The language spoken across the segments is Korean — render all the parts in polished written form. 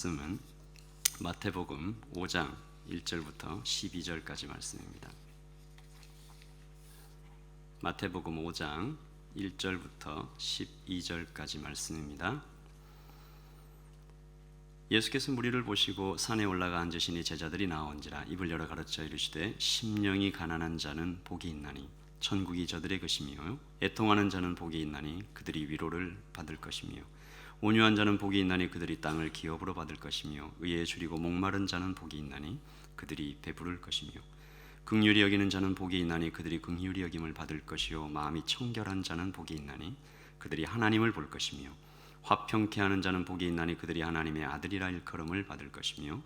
말씀은 마태복음 5장 1절부터 12절까지 말씀입니다. 마태복음 5장 1절부터 12절까지 말씀입니다. 예수께서 무리를 보시고 산에 올라가 앉으시니 제자들이 나온지라 입을 열어 가르쳐 이르시되 심령이 가난한 자는 복이 있나니 천국이 저들의 것이며 애통하는 자는 복이 있나니 그들이 위로를 받을 것이며 온유한 자는 복이 있나니 그들이 땅을 기업으로 받을 것이며 의에 줄이고 목마른 자는 복이 있나니 그들이 배부를 것이며 긍휼히 여기는 자는 복이 있나니 그들이 긍휼히 여김을 받을 것이요 마음이 청결한 자는 복이 있나니 그들이 하나님을 볼 것이며 화평케 하는 자는 복이 있나니 그들이 하나님의 아들이라 일컬음을 받을 것이며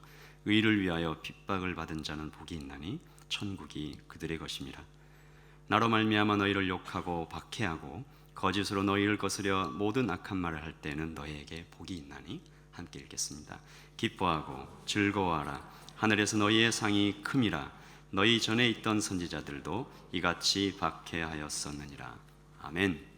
의를 위하여 핍박을 받은 자는 복이 있나니 천국이 그들의 것임이라. 나로 말미암아 너희를 욕하고 박해하고 거짓으로 너희를 거스려 모든 악한 말을 할 때는 너희에게 복이 있나니. 함께 읽겠습니다. 기뻐하고 즐거워하라. 하늘에서 너희의 상이 큼이라. 너희 전에 있던 선지자들도 이같이 박해하였었느니라. 아멘.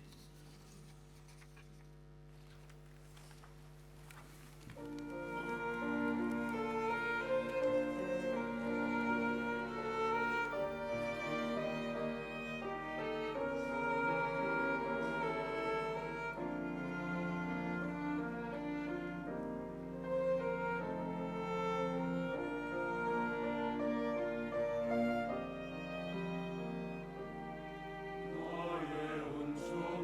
너의 온수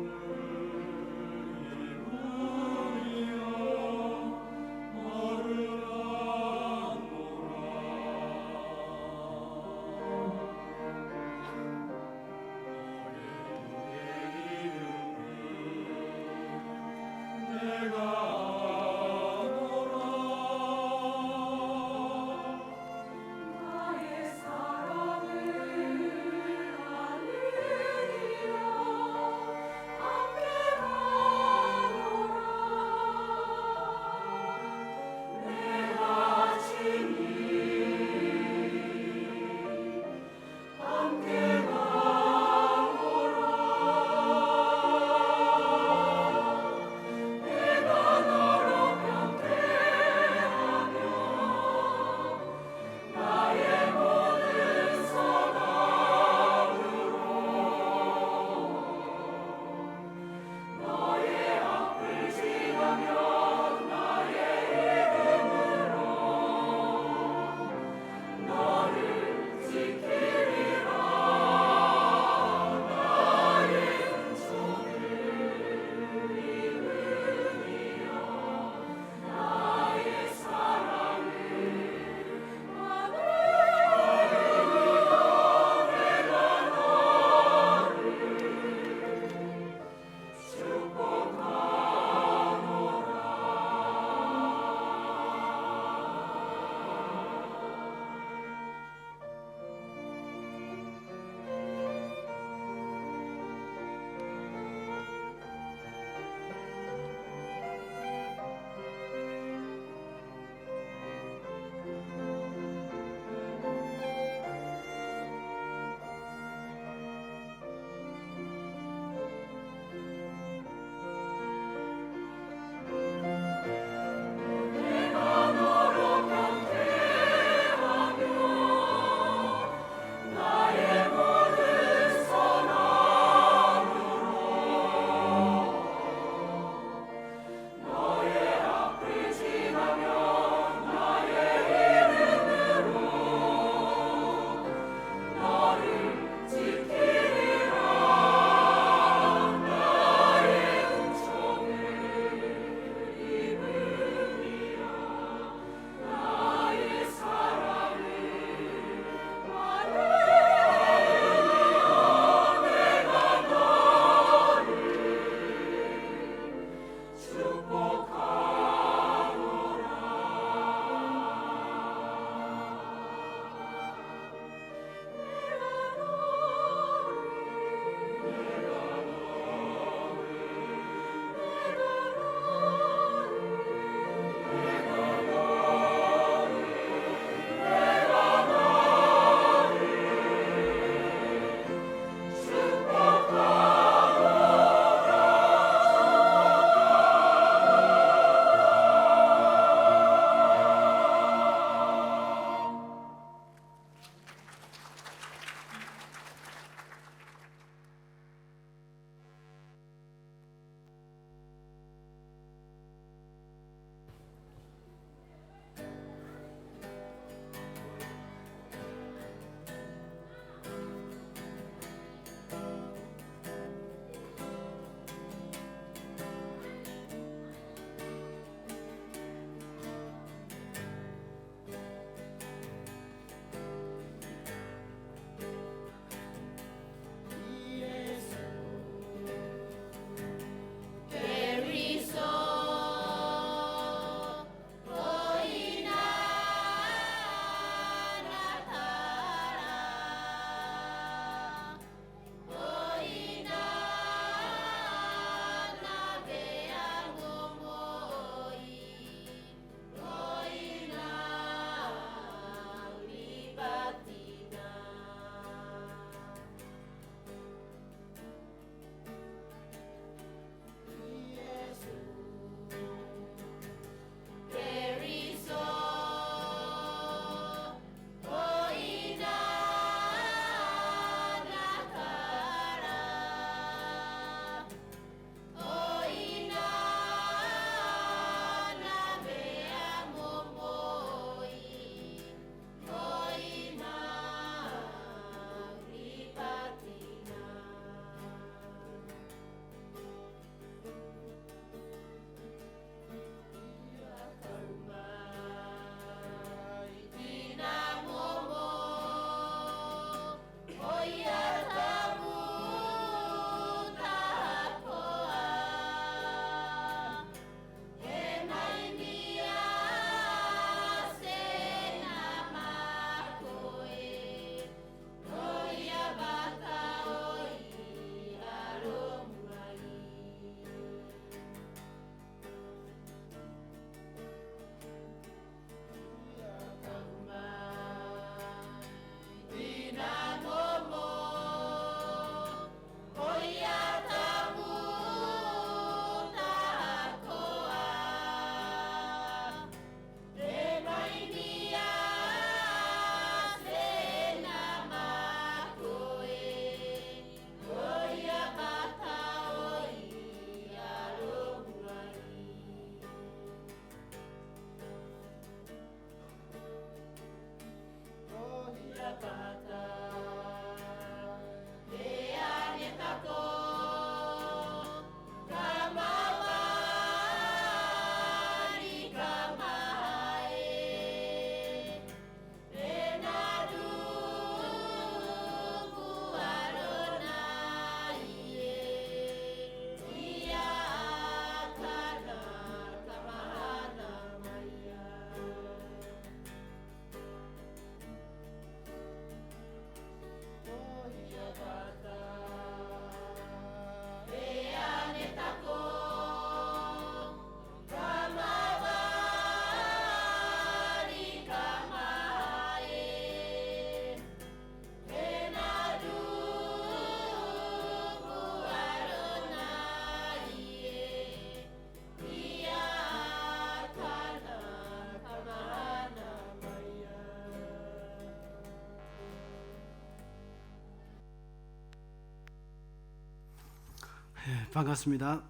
반갑습니다.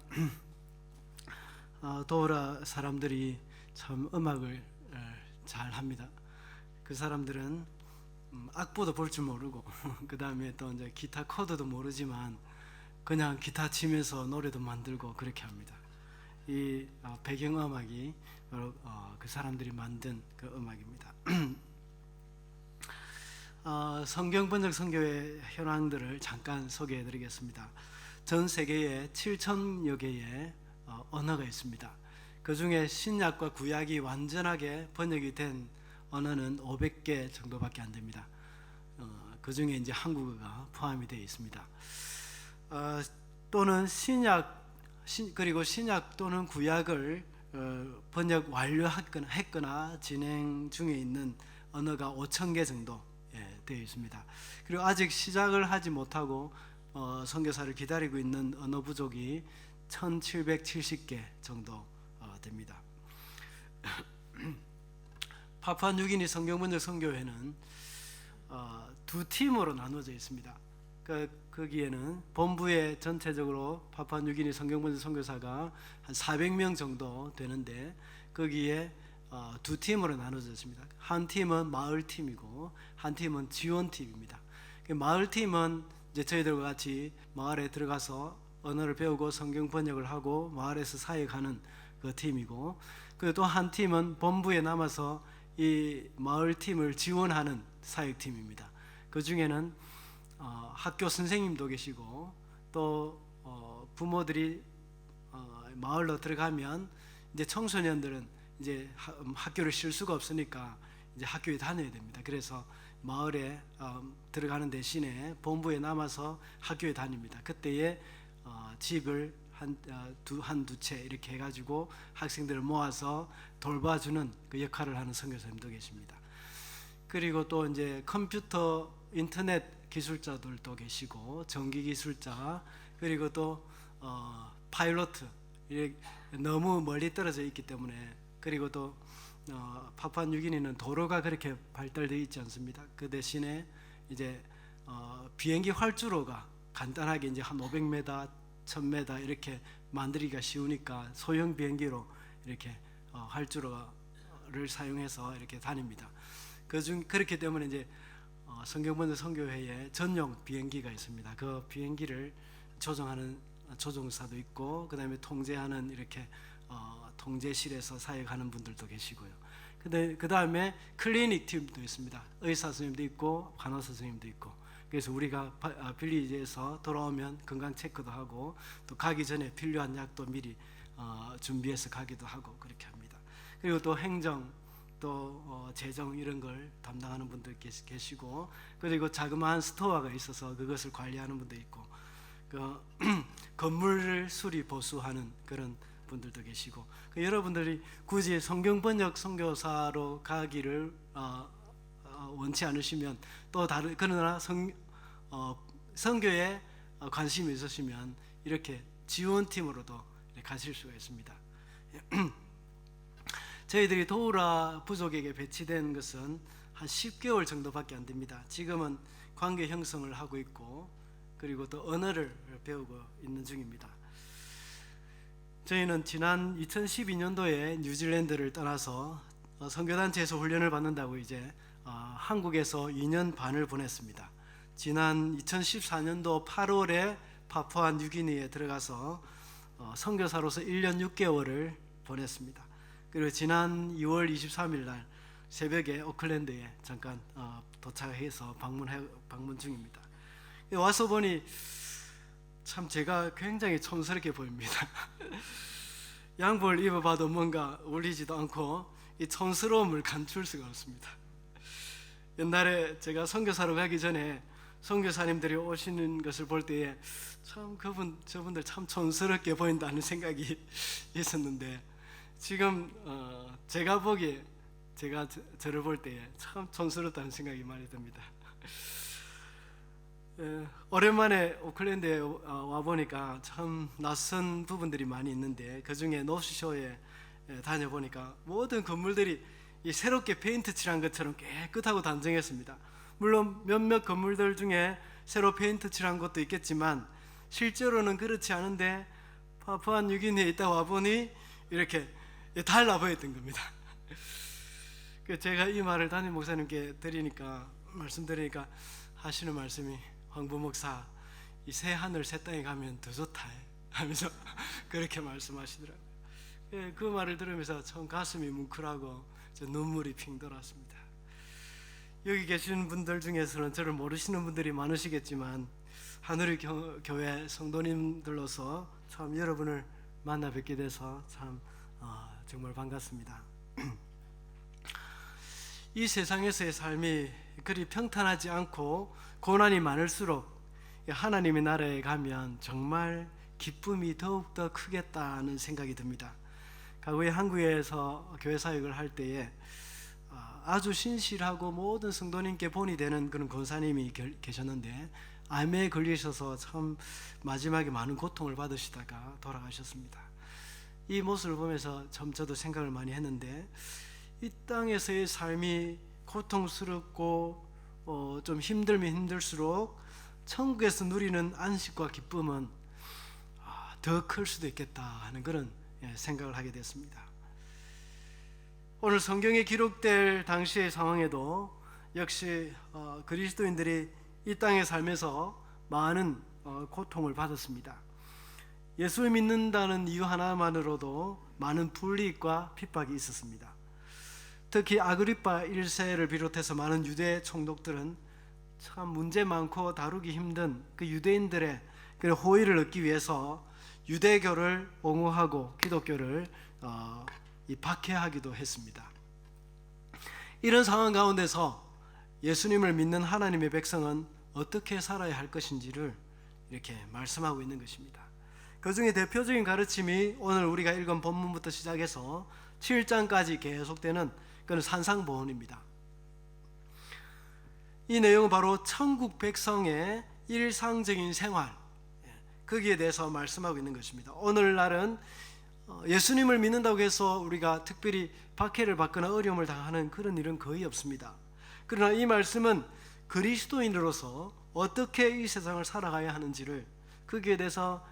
도우라 사람들이 참 음악을 잘 합니다. 그 사람들은 악보도 볼 줄 모르고 그 다음에 또 이제 기타 코드도 모르지만 그냥 기타 치면서 노래도 만들고 그렇게 합니다. 이 배경 음악이 바로 그 사람들이 만든 그 음악입니다. 성경 번역 선교회 현황들을 잠깐 소개해 드리겠습니다. 전 세계에 7,000여 개의 언어가 있습니다. 그 중에 신약과 구약이 완전하게 번역이 된 언어는 500개 정도밖에 안 됩니다. 그 중에 이제 한국어가 포함이 되어 있습니다. 또는 그리고 신약 또는 구약을 번역 완료했거나 진행 중에 있는 언어가 5,000개 정도 되어 있습니다. 그리고 아직 시작을 하지 못하고 선교사를 기다리고 있는 언어 부족이 1770개 정도 됩니다. 파푸아뉴기니 성경번역 선교회는 두 팀으로 나눠져 있습니다. 거기에는 본부에 전체적으로 파푸아뉴기니 성경번역 선교사가 한 400명 정도 되는데 거기에 두 팀으로 나눠져 있습니다. 한 팀은 마을 팀이고 한 팀은 지원 팀입니다. 마을 팀은 이제 저희들과 같이 마을에 들어가서 언어를 배우고 성경 번역을 하고 마을에서 사역하는 그 팀이고, 그리고 또 한 팀은 본부에 남아서 이 마을 팀을 지원하는 사역 팀입니다. 그 중에는 학교 선생님도 계시고 또 부모들이 마을로 들어가면 이제 청소년들은 이제 학교를 쉴 수가 없으니까 이제 학교에 다녀야 됩니다. 그래서 마을에 들어가는 대신에 본부에 남아서 학교에 다닙니다. 그때에 집을 한두 채 이렇게 해가지고 학생들을 모아서 돌봐주는 그 역할을 하는 선교사님도 계십니다. 그리고 또 이제 컴퓨터 인터넷 기술자들도 계시고 전기 기술자, 그리고 또 파일로트, 너무 멀리 떨어져 있기 때문에, 그리고 또 파푸아뉴기니는 도로가 그렇게 발달되어 있지 않습니다. 그 대신에 이제 비행기 활주로가 간단하게 이제 한 500m, 1000m 이렇게 만들기가 쉬우니까 소형 비행기로 이렇게 활주로를 사용해서 이렇게 다닙니다. 그렇기 때문에 이제 성경번역 선교회에 전용 비행기가 있습니다. 그 비행기를 조종하는 조종사도 있고, 그 다음에 통제하는 이렇게 통제실에서 사역하는 분들도 계시고요. 그 다음에 클리닉 팀도 있습니다. 의사 선생님도 있고 간호사 선생님도 있고. 그래서 우리가 빌리지에서 돌아오면 건강 체크도 하고 또 가기 전에 필요한 약도 미리 준비해서 가기도 하고 그렇게 합니다. 그리고 또 행정, 또 재정 이런 걸 담당하는 분들 계시고, 그리고 자그마한 스토어가 있어서 그것을 관리하는 분도 있고, 건물을 수리 보수하는 그런 분들도 계시고, 여러분들이 굳이 성경 번역 선교사로 가기를 원치 않으시면, 또 다른, 그러나 선교에 관심이 있으시면 이렇게 지원팀으로도 가실 수가 있습니다. 저희들이 도우라 부족에게 배치된 것은 한 10개월 정도밖에 안 됩니다. 지금은 관계 형성을 하고 있고, 그리고 또 언어를 배우고 있는 중입니다. 저희는 지난 2012년도에 뉴질랜드를 떠나서 선교단체에서 훈련을 받는다고 이제 한국에서 2년 반을 보냈습니다. 지난 2014년도 8월에 파푸아뉴기니에 들어가서 선교사로서 1년 6개월을 보냈습니다. 그리고 지난 2월 23일 날 새벽에 오클랜드에 잠깐 도착해서 방문 중입니다. 와서 보니 참 제가 굉장히 촌스럽게 보입니다. 양복을 입어봐도 뭔가 어울리지도 않고 이 촌스러움을 감출 수가 없습니다. 옛날에 제가 선교사로 가기 전에 선교사님들이 오시는 것을 볼 때에 참 저분들 참 촌스럽게 보인다는 생각이 있었는데, 지금 제가 보기에 제가 저를 볼 때에 참 촌스럽다는 생각이 많이 듭니다. 오랜만에 오클랜드에 와보니까 참 낯선 부분들이 많이 있는데, 그 중에 노스쇼에 다녀보니까 모든 건물들이 새롭게 페인트 칠한 것처럼 깨끗하고 단정했습니다. 물론 몇몇 건물들 중에 새로 페인트 칠한 것도 있겠지만 실제로는 그렇지 않은데 파푸아뉴기니에 있다 와보니 이렇게 달라 보였던 겁니다. 제가 이 말을 담임 목사님께 말씀드리니까 하시는 말씀이, 황부 목사, 이 새 하늘 새 땅에 가면 더 좋다 하면서 그렇게 말씀하시더라고요. 그 말을 들으면서 참 가슴이 뭉클하고 눈물이 핑 돌았습니다. 여기 계신 분들 중에서는 저를 모르시는 분들이 많으시겠지만 하늘의 교회 성도님들로서 참 여러분을 만나 뵙게 돼서 참 정말 반갑습니다. 이 세상에서의 삶이 그리 평탄하지 않고 고난이 많을수록 하나님의 나라에 가면 정말 기쁨이 더욱더 크겠다는 생각이 듭니다. 과거에 한국에서 교회 사역을 할 때에 아주 신실하고 모든 성도님께 본이 되는 그런 권사님이 계셨는데 암에 걸리셔서 참 마지막에 많은 고통을 받으시다가 돌아가셨습니다. 이 모습을 보면서 참 저도 생각을 많이 했는데, 이 땅에서의 삶이 고통스럽고 좀 힘들면 힘들수록 천국에서 누리는 안식과 기쁨은 더 클 수도 있겠다 하는 그런 생각을 하게 됐습니다. 오늘 성경에 기록될 당시의 상황에도 역시 그리스도인들이 이 땅에 살면서 많은 고통을 받았습니다. 예수를 믿는다는 이유 하나만으로도 많은 불이익과 핍박이 있었습니다. 특히 아그리파 1세를 비롯해서 많은 유대 총독들은 참 문제 많고 다루기 힘든 그 유대인들의 그 호의를 얻기 위해서 유대교를 옹호하고 기독교를 박해하기도 했습니다. 이런 상황 가운데서 예수님을 믿는 하나님의 백성은 어떻게 살아야 할 것인지를 이렇게 말씀하고 있는 것입니다. 그 중에 대표적인 가르침이 오늘 우리가 읽은 본문부터 시작해서 7장까지 계속되는 그런 산상보훈입니다. 이 내용은 바로 천국 백성의 일상적인 생활, 거기에 대해서 말씀하고 있는 것입니다. 오늘날은 예수님을 믿는다고 해서 우리가 특별히 박해를 받거나 어려움을 당하는 그런 일은 거의 없습니다. 그러나 이 말씀은 그리스도인으로서 어떻게 이 세상을 살아가야 하는지를, 거기에 대해서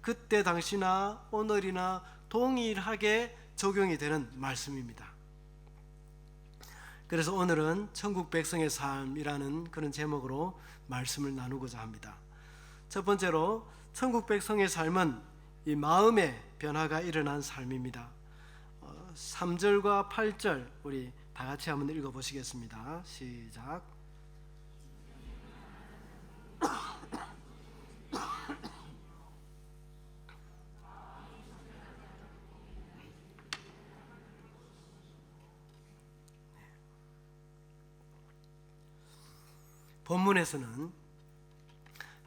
그때 당시나 오늘이나 동일하게 적용이 되는 말씀입니다. 그래서 오늘은 천국 백성의 삶이라는 그런 제목으로 말씀을 나누고자 합니다. 첫 번째로 천국 백성의 삶은 이 마음의 변화가 일어난 삶입니다. 3절과 8절 우리 다 같이 한번 읽어보시겠습니다. 시작. 본문에서는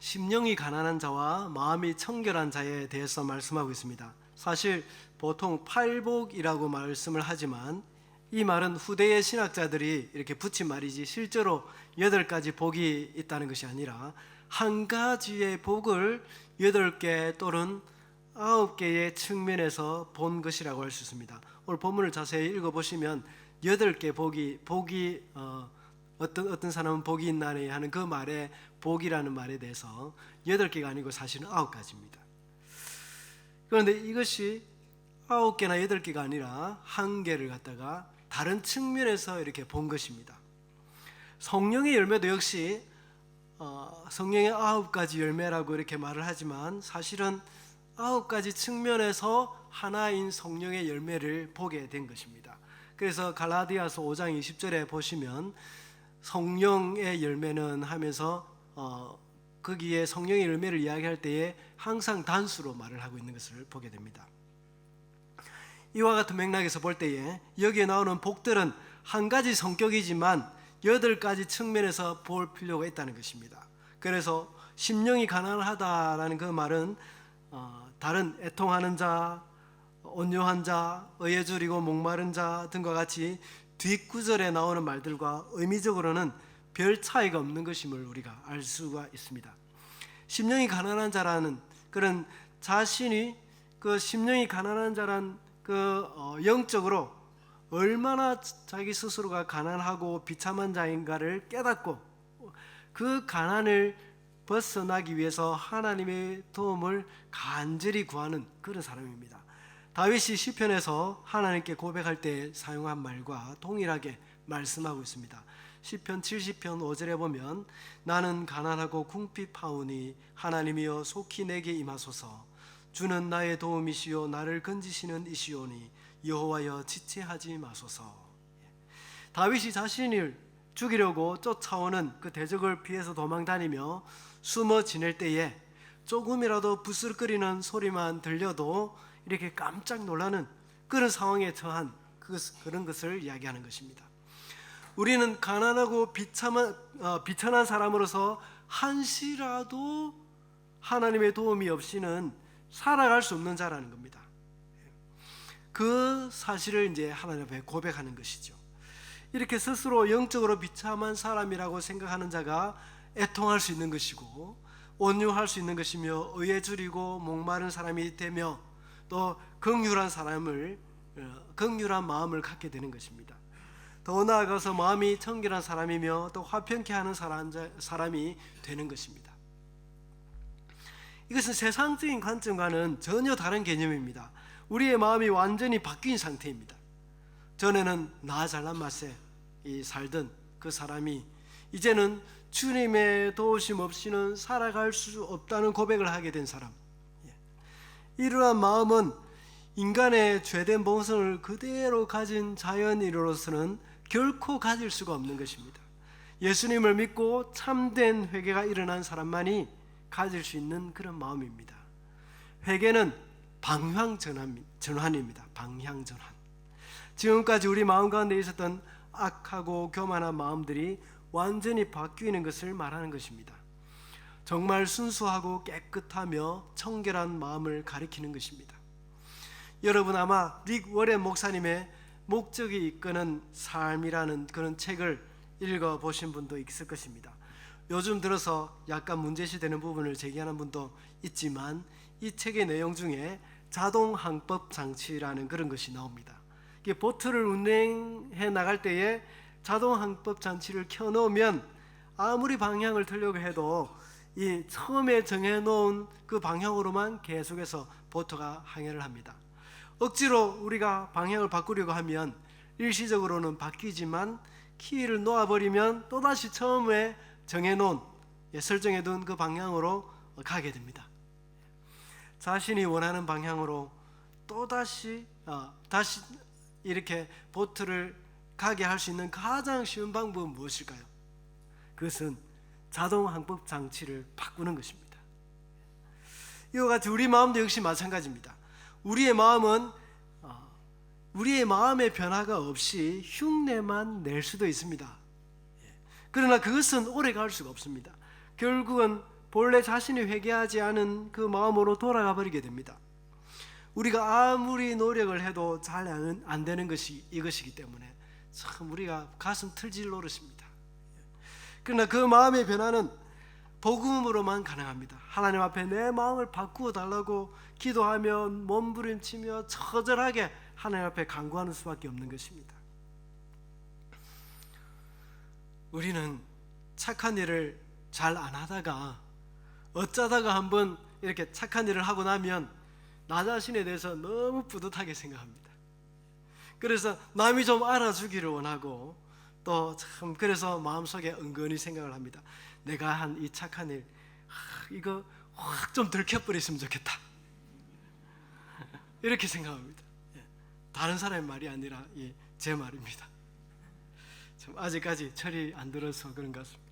심령이 가난한 자와 마음이 청결한 자에 대해서 말씀하고 있습니다. 사실 보통 팔복이라고 말씀을 하지만 이 말은 후대의 신학자들이 이렇게 붙인 말이지 실제로 8가지 복이 있다는 것이 아니라 한 가지의 복을 8개 또는 9개의 측면에서 본 것이라고 할 수 있습니다. 오늘 본문을 자세히 읽어보시면 8개 복이 어떤 사람은 복이 있나니 하는 그 말에 복이라는 말에 대해서 8개가 아니고 사실은 9가지입니다. 그런데 이것이 9개나 8개가 아니라 1개를 갖다가 다른 측면에서 이렇게 본 것입니다. 성령의 열매도 역시 성령의 9가지 열매라고 이렇게 말을 하지만 사실은 9가지 측면에서 하나인 성령의 열매를 보게 된 것입니다. 그래서 갈라디아서 5장 20절에 보시면 성령의 열매는 하면서 거기에 성령의 열매를 이야기할 때에 항상 단수로 말을 하고 있는 것을 보게 됩니다. 이와 같은 맥락에서 볼 때에 여기에 나오는 복들은 한 가지 성격이지만 8가지 측면에서 볼 필요가 있다는 것입니다. 그래서 심령이 가난하다라는 그 말은 다른 애통하는 자, 온유한 자, 의에 줄이고 목마른 자 등과 같이 뒷구절에 나오는 말들과 의미적으로는 별 차이가 없는 것임을 우리가 알 수가 있습니다. 심령이 가난한 자라는 그런 자신이 그 심령이 가난한 자란 영적으로 얼마나 자기 스스로가 가난하고 비참한 자인가를 깨닫고 그 가난을 벗어나기 위해서 하나님의 도움을 간절히 구하는 그런 사람입니다. 다윗이 시편에서 하나님께 고백할 때 사용한 말과 동일하게 말씀하고 있습니다. 시편 70편 5절에 보면 나는 가난하고 궁핍하오니 하나님이여 속히 내게 임하소서. 주는 나의 도움이시요 나를 건지시는 이시오니 여호와여 지체하지 마소서. 다윗이 자신을 죽이려고 쫓아오는 그 대적을 피해서 도망다니며 숨어 지낼 때에 조금이라도 부스럭거리는 소리만 들려도 이렇게 깜짝 놀라는 그런 상황에 처한 그런 것을 이야기하는 것입니다. 우리는 가난하고 비천한 사람으로서 한시라도 하나님의 도움이 없이는 살아갈 수 없는 자라는 겁니다. 그 사실을 이제 하나님 앞에 고백하는 것이죠. 이렇게 스스로 영적으로 비참한 사람이라고 생각하는 자가 애통할 수 있는 것이고 온유할 수 있는 것이며 의에 줄이고 목마른 사람이 되며 또 긍휼한 마음을 갖게 되는 것입니다. 더 나아가서 마음이 청결한 사람이며 또 화평케 하는 사람이 되는 것입니다. 이것은 세상적인 관점과는 전혀 다른 개념입니다. 우리의 마음이 완전히 바뀐 상태입니다. 전에는 나 잘난 맛에 살던 그 사람이 이제는 주님의 도우심 없이는 살아갈 수 없다는 고백을 하게 된 사람. 이러한 마음은 인간의 죄된 본성을 그대로 가진 자연인으로서는 결코 가질 수가 없는 것입니다. 예수님을 믿고 참된 회개가 일어난 사람만이 가질 수 있는 그런 마음입니다. 회개는 방향전환입니다. 방향전환. 지금까지 우리 마음 가운데 있었던 악하고 교만한 마음들이 완전히 바뀌는 것을 말하는 것입니다. 정말 순수하고 깨끗하며 청결한 마음을 가리키는 것입니다. 여러분 아마 릭 워렌 목사님의 목적이 이끄는 삶이라는 그런 책을 읽어보신 분도 있을 것입니다. 요즘 들어서 약간 문제시되는 부분을 제기하는 분도 있지만 이 책의 내용 중에 자동 항법 장치라는 그런 것이 나옵니다. 보트를 운행해 나갈 때에 자동 항법 장치를 켜놓으면 아무리 방향을 틀려고 해도 이 처음에 정해놓은 그 방향으로만 계속해서 보트가 항해를 합니다. 억지로 우리가 방향을 바꾸려고 하면 일시적으로는 바뀌지만 키를 놓아버리면 또다시 처음에 정해놓은 설정해둔 그 방향으로 가게 됩니다. 자신이 원하는 방향으로 또다시 다시 이렇게 보트를 가게 할 수 있는 가장 쉬운 방법은 무엇일까요? 그것은 자동 항법 장치를 바꾸는 것입니다. 이와 같이 우리 마음도 역시 마찬가지입니다. 우리의 마음은 우리의 마음의 변화가 없이 흉내만 낼 수도 있습니다. 그러나 그것은 오래 갈 수가 없습니다. 결국은 본래 자신이 회개하지 않은 그 마음으로 돌아가 버리게 됩니다. 우리가 아무리 노력을 해도 잘 안 되는 것이 이것이기 때문에 참 우리가 가슴 틀질 노릇입니다. 그러나 그 마음의 변화는 복음으로만 가능합니다. 하나님 앞에 내 마음을 바꾸어 달라고 기도하며 몸부림치며 처절하게 하나님 앞에 간구하는 수밖에 없는 것입니다. 우리는 착한 일을 잘 안 하다가 어쩌다가 한번 이렇게 착한 일을 하고 나면 나 자신에 대해서 너무 뿌듯하게 생각합니다. 그래서 남이 좀 알아주기를 원하고 또 참 그래서 마음속에 은근히 생각을 합니다. 내가 한 이 착한 일 이거 확 좀 들켜버렸으면 좋겠다. 이렇게 생각합니다. 다른 사람의 말이 아니라 제 말입니다. 참 아직까지 철이 안 들어서 그런 것 같습니다.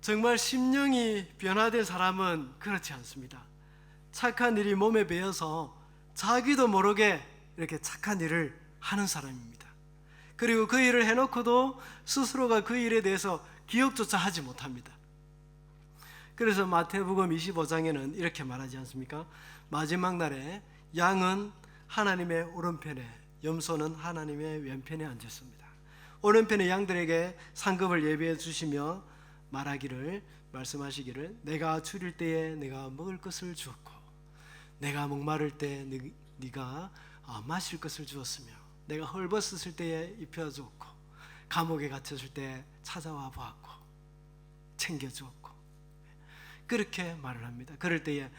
정말 심령이 변화된 사람은 그렇지 않습니다. 착한 일이 몸에 배어서 자기도 모르게 이렇게 착한 일을 하는 사람입니다. 그리고 그 일을 해놓고도 스스로가 그 일에 대해서 기억조차 하지 못합니다. 그래서 마태복음 25장에는 이렇게 말하지 않습니까? 마지막 날에 양은 하나님의 오른편에 염소는 하나님의 왼편에 앉았습니다. 오른편의 양들에게 상급을 예비해 주시며 말씀하시기를 내가 줄일 때에 내가 먹을 것을 주었고 내가 목마를 때 네가 마실 것을 주었으며 내가 헐벗었을 때에 입혀주었고 감옥에 갇혔을 때 찾아와 보았고 챙겨주었고 그렇게 말을 합니다. 그럴 때에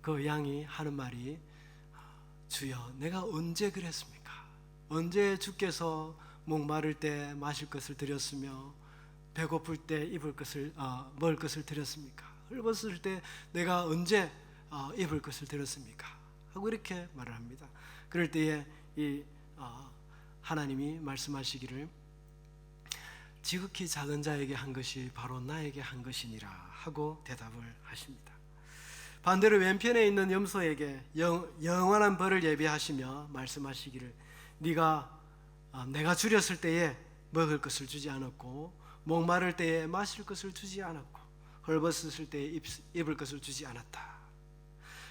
그 양이 하는 말이 주여 내가 언제 그랬습니까? 언제 주께서 목마를 때 마실 것을 드렸으며 배고플 때 먹을 것을 드렸습니까? 헐벗을 때 내가 언제 입을 것을 드렸습니까? 하고 이렇게 말을 합니다. 그럴 때에 하나님이 말씀하시기를 지극히 작은 자에게 한 것이 바로 나에게 한 것이니라 하고 대답을 하십니다. 반대로 왼편에 있는 염소에게 영원한 벌을 예비하시며 말씀하시기를 내가 줄였을 때에 먹을 것을 주지 않았고 목마를 때에 마실 것을 주지 않았고 헐벗었을 때에 입을 것을 주지 않았다.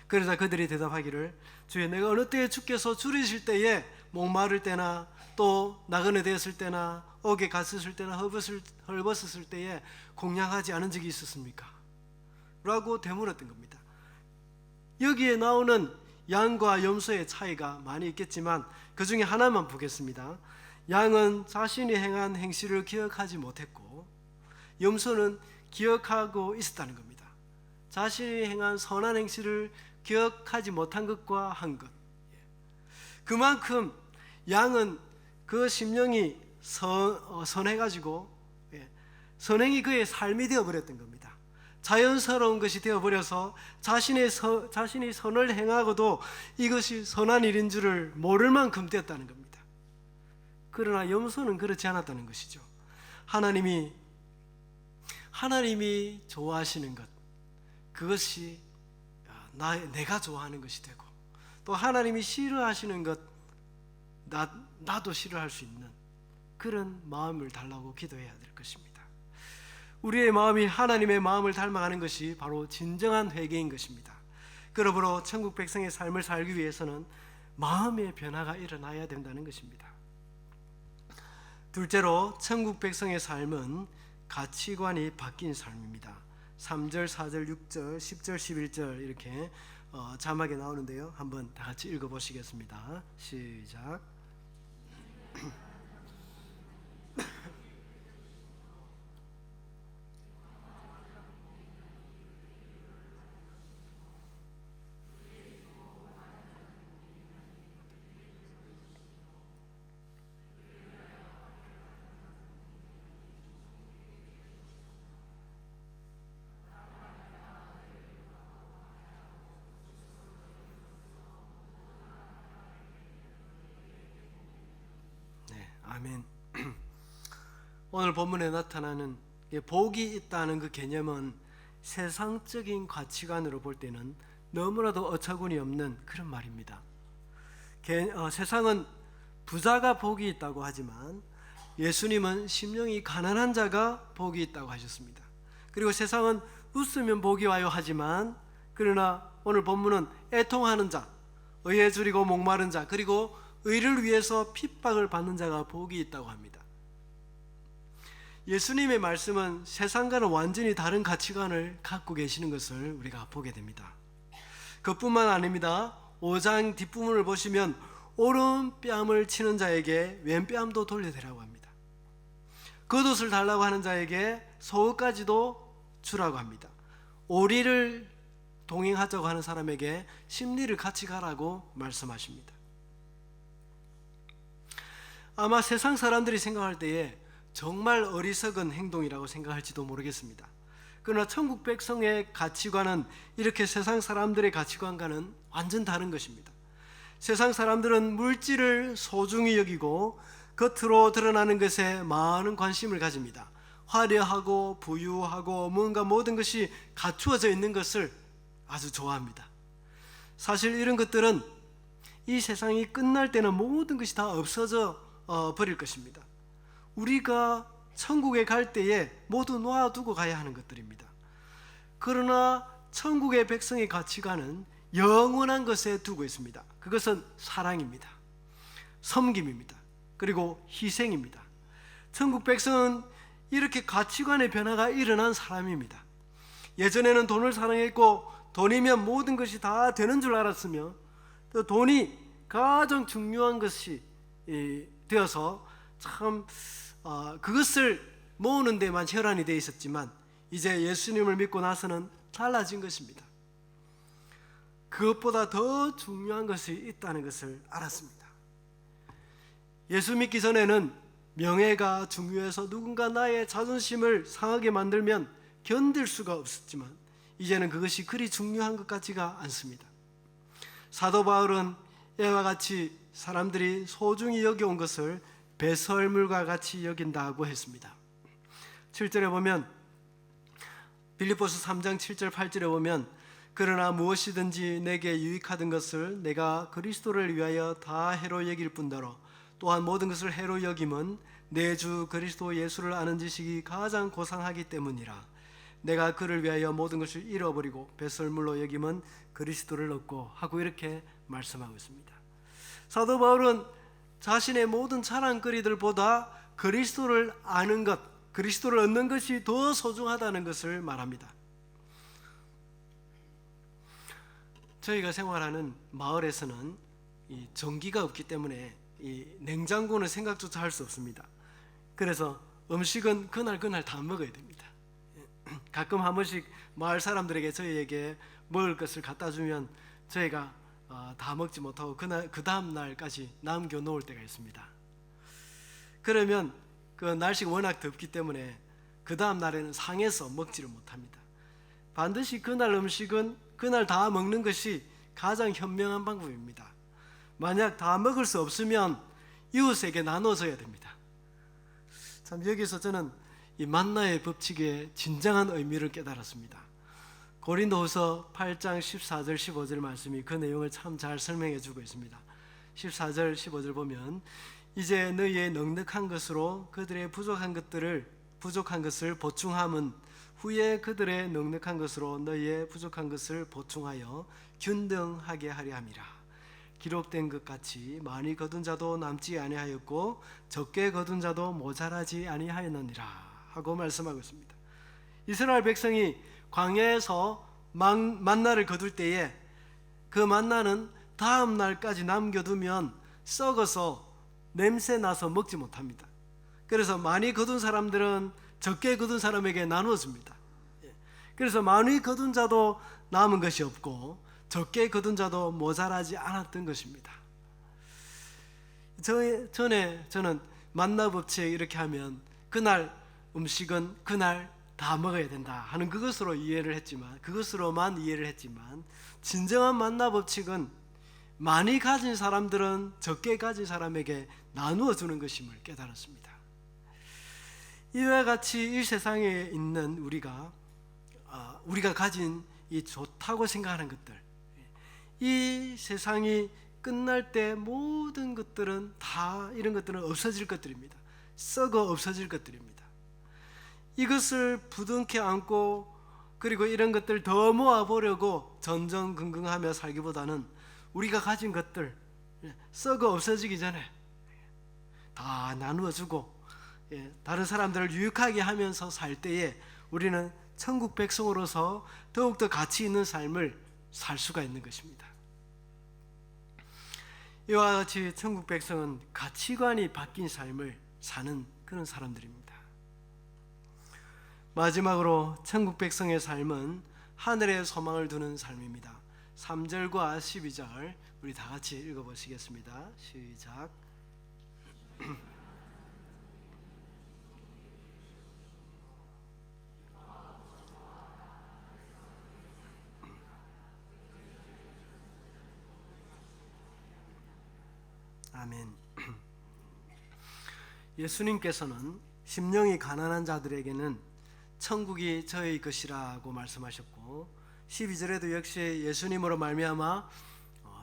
그러자 그들이 대답하기를 주여 내가 어느 때에 주께서 줄이실 때에 목마를 때나 또 나그네 되었을 때나 옥에 갔었을 때나 헐벗었을 때에 공양하지 않은 적이 있었습니까? 라고 되물었던 겁니다. 여기에 나오는 양과 염소의 차이가 많이 있겠지만 그 중에 하나만 보겠습니다. 양은 자신이 행한 행실을 기억하지 못했고 염소는 기억하고 있었다는 겁니다. 자신이 행한 선한 행실을 기억하지 못한 것과 한 것. 그만큼 양은 그 심령이 선해가지고 선행이 그의 삶이 되어버렸던 겁니다. 자연스러운 것이 되어버려서 자신이 선을 행하고도 이것이 선한 일인 줄을 모를 만큼 되었다는 겁니다. 그러나 염소는 그렇지 않았다는 것이죠. 하나님이 좋아하시는 것, 그것이 내가 좋아하는 것이 되고 또 하나님이 싫어하시는 것, 나도 싫어할 수 있는 그런 마음을 달라고 기도해야 될 것입니다. 우리의 마음이 하나님의 마음을 닮아가는 것이 바로 진정한 회개인 것입니다. 그러므로 천국 백성의 삶을 살기 위해서는 마음의 변화가 일어나야 된다는 것입니다. 둘째로 천국 백성의 삶은 가치관이 바뀐 삶입니다. 3절, 4절, 6절, 10절, 11절 이렇게 자막에 나오는데요. 한번 다 같이 읽어보시겠습니다. 시작. 아멘. 오늘 본문에 나타나는 복이 있다는 그 개념은 세상적인 가치관으로 볼 때는 너무나도 어처구니 없는 그런 말입니다. 세상은 부자가 복이 있다고 하지만 예수님은 심령이 가난한 자가 복이 있다고 하셨습니다. 그리고 세상은 웃으면 복이 와요 하지만 그러나 오늘 본문은 애통하는 자, 의에 줄이고 목마른 자, 그리고 의를 위해서 핍박을 받는 자가 복이 있다고 합니다. 예수님의 말씀은 세상과는 완전히 다른 가치관을 갖고 계시는 것을 우리가 보게 됩니다. 그뿐만 아닙니다. 5장 뒷부분을 보시면 오른뺨을 치는 자에게 왼뺨도 돌려대라고 합니다. 겉옷을 달라고 하는 자에게 속옷까지도 주라고 합니다. 오리를 동행하자고 하는 사람에게 심리를 같이 가라고 말씀하십니다. 아마 세상 사람들이 생각할 때에 정말 어리석은 행동이라고 생각할지도 모르겠습니다. 그러나 천국 백성의 가치관은 이렇게 세상 사람들의 가치관과는 완전 다른 것입니다. 세상 사람들은 물질을 소중히 여기고 겉으로 드러나는 것에 많은 관심을 가집니다. 화려하고 부유하고 뭔가 모든 것이 갖추어져 있는 것을 아주 좋아합니다. 사실 이런 것들은 이 세상이 끝날 때는 모든 것이 다 없어져 버릴 것입니다. 우리가 천국에 갈 때에 모두 놓아두고 가야 하는 것들입니다. 그러나 천국의 백성의 가치관은 영원한 것에 두고 있습니다. 그것은 사랑입니다. 섬김입니다. 그리고 희생입니다. 천국 백성은 이렇게 가치관의 변화가 일어난 사람입니다. 예전에는 돈을 사랑했고 돈이면 모든 것이 다 되는 줄 알았으며 또 돈이 가장 중요한 것이 되어서 참 그것을 모으는 데만 혈안이 되어 있었지만 이제 예수님을 믿고 나서는 달라진 것입니다. 그것보다 더 중요한 것이 있다는 것을 알았습니다. 예수 믿기 전에는 명예가 중요해서 누군가 나의 자존심을 상하게 만들면 견딜 수가 없었지만 이제는 그것이 그리 중요한 것 같지가 않습니다. 사도 바울은 이와 같이 사람들이 소중히 여겨온 것을 배설물과 같이 여긴다고 했습니다. 7절에 보면, 빌립보서 3장 7절 8절에 보면, 그러나 무엇이든지 내게 유익하던 것을 내가 그리스도를 위하여 다 해로 여길 뿐더러 또한 모든 것을 해로 여김은 내 주 그리스도 예수를 아는 지식이 가장 고상하기 때문이라. 내가 그를 위하여 모든 것을 잃어버리고 배설물로 여김은 그리스도를 얻고 하고 이렇게 말씀하고 있습니다. 사도 바울은 자신의 모든 자랑거리들보다 그리스도를 아는 것, 그리스도를 얻는 것이 더 소중하다는 것을 말합니다. 저희가 생활하는 마을에서는 이 전기가 없기 때문에 이 냉장고는 생각조차 할 수 없습니다. 그래서 음식은 그날 다 먹어야 됩니다. 가끔 한 번씩 마을 사람들에게 저희에게 먹을 것을 갖다 주면 저희가 다 먹지 못하고 그 다음 날까지 남겨 놓을 때가 있습니다. 그러면 그 날씨가 워낙 덥기 때문에 그 다음 날에는 상해서 먹지를 못합니다. 반드시 그날 음식은 그날 다 먹는 것이 가장 현명한 방법입니다. 만약 다 먹을 수 없으면 이웃에게 나눠줘야 됩니다. 참 여기서 저는 이 만나의 법칙의 진정한 의미를 깨달았습니다. 고린도후서 8장 14절 15절 말씀이 그 내용을 참 잘 설명해 주고 있습니다. 14절 15절 보면, 이제 너희의 넉넉한 것으로 그들의 부족한 것을 보충함은 후에 그들의 넉넉한 것으로 너희의 부족한 것을 보충하여 균등하게 하려 함이라. 기록된 것 같이 많이 거둔 자도 남지 아니하였고 적게 거둔 자도 모자라지 아니하였느니라 하고 말씀하고 있습니다. 이스라엘 백성이 광야에서 만나를 거둘 때에 그 만나는 다음 날까지 남겨두면 썩어서 냄새 나서 먹지 못합니다. 그래서 많이 거둔 사람들은 적게 거둔 사람에게 나누어줍니다. 그래서 많이 거둔 자도 남은 것이 없고 적게 거둔 자도 모자라지 않았던 것입니다. 전에 저는 만나 법칙 이렇게 하면 그날 음식은 그날 다 먹어야 된다 하는 그것으로만 이해를 했지만 진정한 만나 법칙은 많이 가진 사람들은 적게 가진 사람에게 나누어 주는 것임을 깨달았습니다. 이와 같이 이 세상에 있는 우리가 가진 이 좋다고 생각하는 것들, 이 세상이 끝날 때 모든 것들은 다 이런 것들은 없어질 것들입니다. 썩어 없어질 것들입니다. 이것을 부둥켜 안고 그리고 이런 것들 더 모아보려고 전전긍긍하며 살기보다는 우리가 가진 것들 썩어 없어지기 전에 다 나누어주고 다른 사람들을 유익하게 하면서 살 때에 우리는 천국 백성으로서 더욱더 가치 있는 삶을 살 수가 있는 것입니다. 이와 같이 천국 백성은 가치관이 바뀐 삶을 사는 그런 사람들입니다. 마지막으로 천국 백성의 삶은 하늘에 소망을 두는 삶입니다. 3절과 12절 우리 다 같이 읽어보시겠습니다. 시작. 아멘. 예수님께서는 심령이 가난한 자들에게는 천국이 저의 것이라고 말씀하셨고 12절에도 역시 예수님으로 말미암아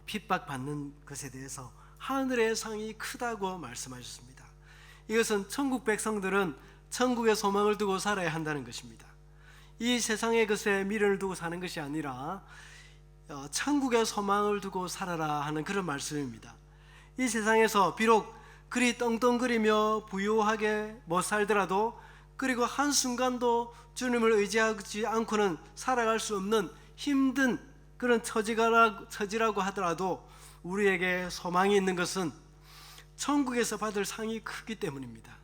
핍박받는 것에 대해서 하늘의 상이 크다고 말씀하셨습니다. 이것은 천국 백성들은 천국의 소망을 두고 살아야 한다는 것입니다. 이 세상의 것에 미련을 두고 사는 것이 아니라 천국의 소망을 두고 살아라 하는 그런 말씀입니다. 이 세상에서 비록 그리 떵떵거리며 부유하게 못 살더라도 그리고 한순간도 주님을 의지하지 않고는 살아갈 수 없는 힘든 그런 처지라고 하더라도 우리에게 소망이 있는 것은 천국에서 받을 상이 크기 때문입니다.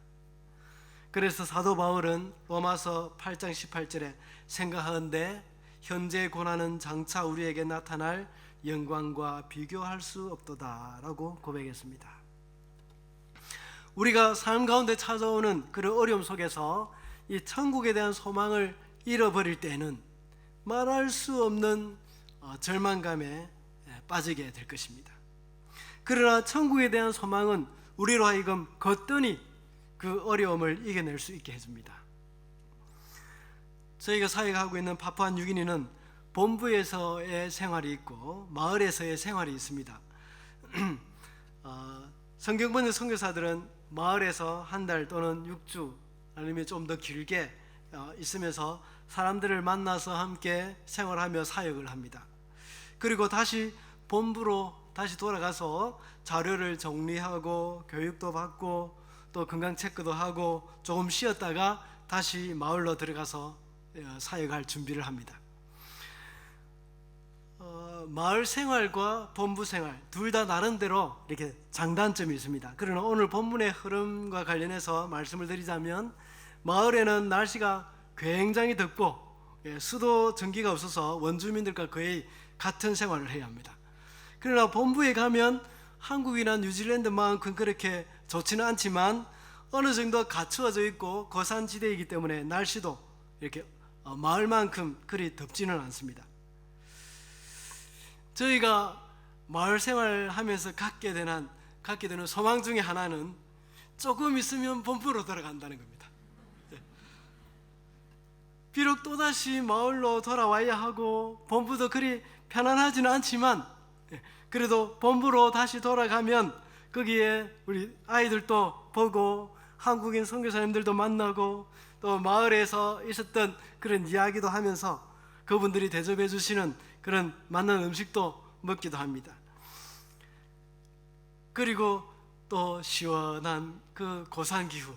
그래서 사도 바울은 로마서 8장 18절에 생각하건대 현재 고난은 장차 우리에게 나타날 영광과 비교할 수 없도다라고 고백했습니다. 우리가 삶 가운데 찾아오는 그런 어려움 속에서 이 천국에 대한 소망을 잃어버릴 때에는 말할 수 없는 절망감에 빠지게 될 것입니다. 그러나 천국에 대한 소망은 우리로 하여금 거뜬히 그 어려움을 이겨낼 수 있게 해줍니다. 저희가 사역하고 있는 파푸아뉴기니는 본부에서의 생활이 있고 마을에서의 생활이 있습니다. 성경 번역 선교사들은 마을에서 한 달 또는 6주 아니면 좀 더 길게 있으면서 사람들을 만나서 함께 생활하며 사역을 합니다. 그리고 다시 본부로 다시 돌아가서 자료를 정리하고 교육도 받고 또 건강 체크도 하고 조금 쉬었다가 다시 마을로 들어가서 사역할 준비를 합니다. 마을 생활과 본부 생활 둘 다 나름대로 이렇게 장단점이 있습니다. 그러나 오늘 본문의 흐름과 관련해서 말씀을 드리자면, 마을에는 날씨가 굉장히 덥고 수도 전기가 없어서 원주민들과 거의 같은 생활을 해야 합니다. 그러나 본부에 가면 한국이나 뉴질랜드만큼 그렇게 좋지는 않지만 어느 정도 갖추어져 있고 거산지대이기 때문에 날씨도 이렇게 마을만큼 그리 덥지는 않습니다. 저희가 마을 생활하면서 갖게 되는 소망 중에 하나는 조금 있으면 본부로 돌아간다는 겁니다. 비록 또다시 마을로 돌아와야 하고 본부도 그리 편안하지는 않지만 그래도 본부로 다시 돌아가면 거기에 우리 아이들도 보고 한국인 선교사님들도 만나고 또 마을에서 있었던 그런 이야기도 하면서 그분들이 대접해 주시는 그런 맛난 음식도 먹기도 합니다. 그리고 또 시원한 그 고산기후,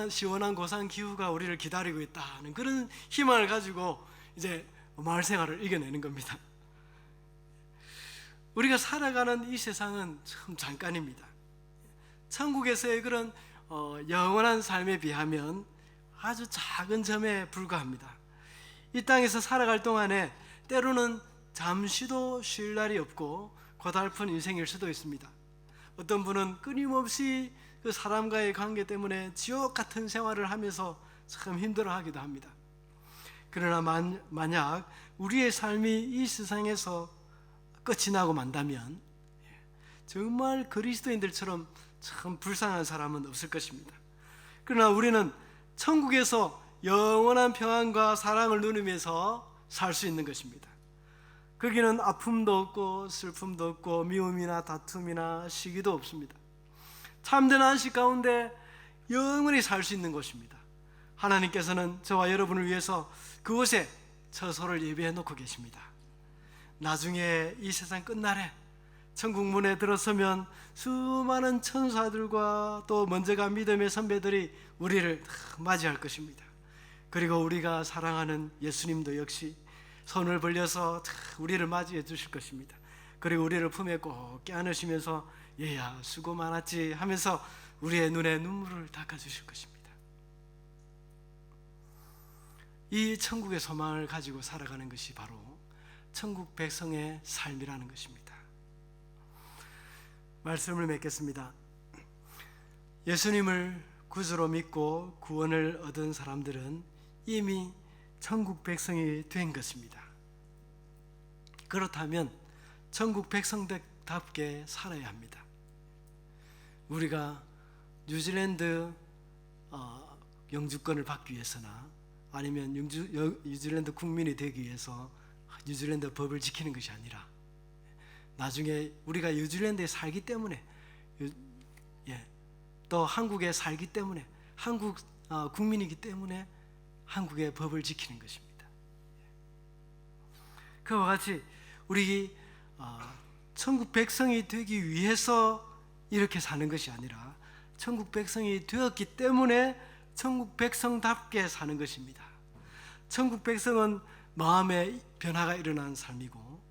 시원한 고산기후가 우리를 기다리고 있다는 그런 희망을 가지고 이제 마을 생활을 이겨내는 겁니다. 우리가 살아가는 이 세상은 참 잠깐입니다. 천국에서의 그런 영원한 삶에 비하면 아주 작은 점에 불과합니다. 이 땅에서 살아갈 동안에 때로는 잠시도 쉴 날이 없고 고달픈 인생일 수도 있습니다. 어떤 분은 끊임없이 그 사람과의 관계 때문에 지옥 같은 생활을 하면서 참 힘들어하기도 합니다. 그러나 만약 우리의 삶이 이 세상에서 끝이 나고 만다면 정말 그리스도인들처럼 참 불쌍한 사람은 없을 것입니다. 그러나 우리는 천국에서 영원한 평안과 사랑을 누리면서 살 수 있는 것입니다. 거기는 아픔도 없고 슬픔도 없고 미움이나 다툼이나 시기도 없습니다. 참된 안식 가운데 영원히 살 수 있는 곳입니다. 하나님께서는 저와 여러분을 위해서 그곳에 처소를 예비해 놓고 계십니다. 나중에 이 세상 끝날에 천국 문에 들어서면 수많은 천사들과 또 먼저 간 믿음의 선배들이 우리를 맞이할 것입니다. 그리고 우리가 사랑하는 예수님도 역시 손을 벌려서 우리를 맞이해 주실 것입니다. 그리고 우리를 품에 꼭 껴안으시면서 얘야 수고 많았지 하면서 우리의 눈에 눈물을 닦아주실 것입니다. 이 천국의 소망을 가지고 살아가는 것이 바로 천국 백성의 삶이라는 것입니다. 말씀을 맺겠습니다. 예수님을 구주로 믿고 구원을 얻은 사람들은 이미 천국 백성이 된 것입니다. 그렇다면 천국 백성답게 살아야 합니다. 우리가 뉴질랜드 영주권을 받기 위해서나 아니면 뉴질랜드 국민이 되기 위해서 뉴질랜드 법을 지키는 것이 아니라 나중에 우리가 뉴질랜드에 살기 때문에 또 한국에 살기 때문에 한국 국민이기 때문에 한국의 법을 지키는 것입니다. 그와 같이 우리 천국 백성이 되기 위해서 이렇게 사는 것이 아니라 천국 백성이 되었기 때문에 천국 백성답게 사는 것입니다. 천국 백성은 마음의 변화가 일어난 삶이고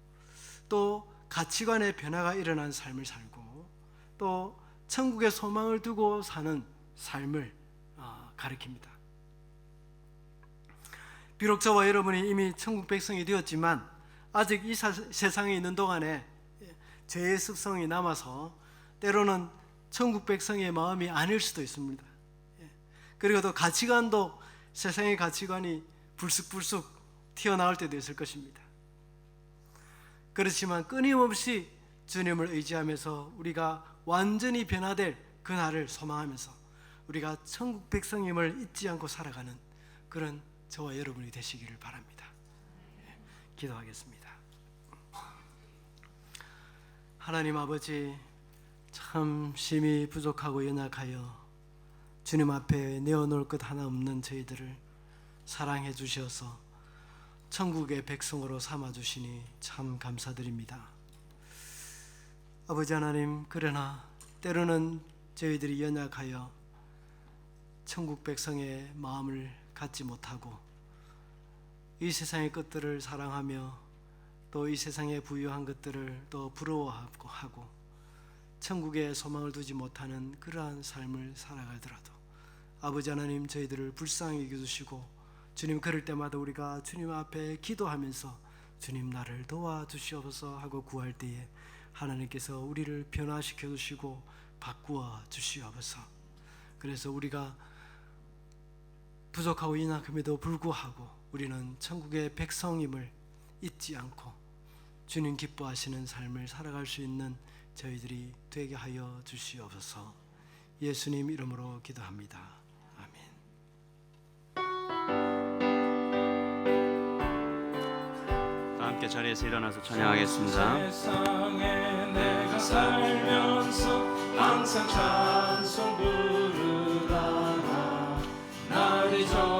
또 가치관의 변화가 일어난 삶을 살고 또 천국의 소망을 두고 사는 삶을 가리킵니다. 비록 저와 여러분이 이미 천국 백성이 되었지만 아직 이 세상에 있는 동안에 죄의 습성이 남아서 때로는 천국 백성의 마음이 아닐 수도 있습니다. 그리고 또 가치관도 세상의 가치관이 불쑥불쑥 튀어나올 때도 있을 것입니다. 그렇지만 끊임없이 주님을 의지하면서 우리가 완전히 변화될 그날을 소망하면서 우리가 천국 백성임을 잊지 않고 살아가는 그런 저와 여러분이 되시기를 바랍니다. 기도하겠습니다. 하나님 아버지, 참 심히 부족하고 연약하여 주님 앞에 내어놓을 것 하나 없는 저희들을 사랑해 주셔서 천국의 백성으로 삼아 주시니 참 감사드립니다. 아버지 하나님, 그러나 때로는 저희들이 연약하여 천국 백성의 마음을 갖지 못하고 이 세상의 것들을 사랑하며 또 이 세상에 부유한 것들을 또 부러워하고 천국에 소망을 두지 못하는 그러한 삶을 살아가더라도 아버지 하나님, 저희들을 불쌍히 여겨주시고 주님, 그럴 때마다 우리가 주님 앞에 기도하면서 주님, 나를 도와주시옵소서 하고 구할 때에 하나님께서 우리를 변화시켜 주시고 바꾸어 주시옵소서. 그래서 우리가 부족하고 연약함에도 불구하고 우리는 천국의 백성임을 잊지 않고 주님 기뻐하시는 삶을 살아갈 수 있는 저희들이 되게 하여 주시옵소서. 예수님 이름으로 기도합니다. 다 함께 자리에서 일어나서 찬양하겠습니다. 세상에 내가 살면서 항상 찬송 부르다가 날이 저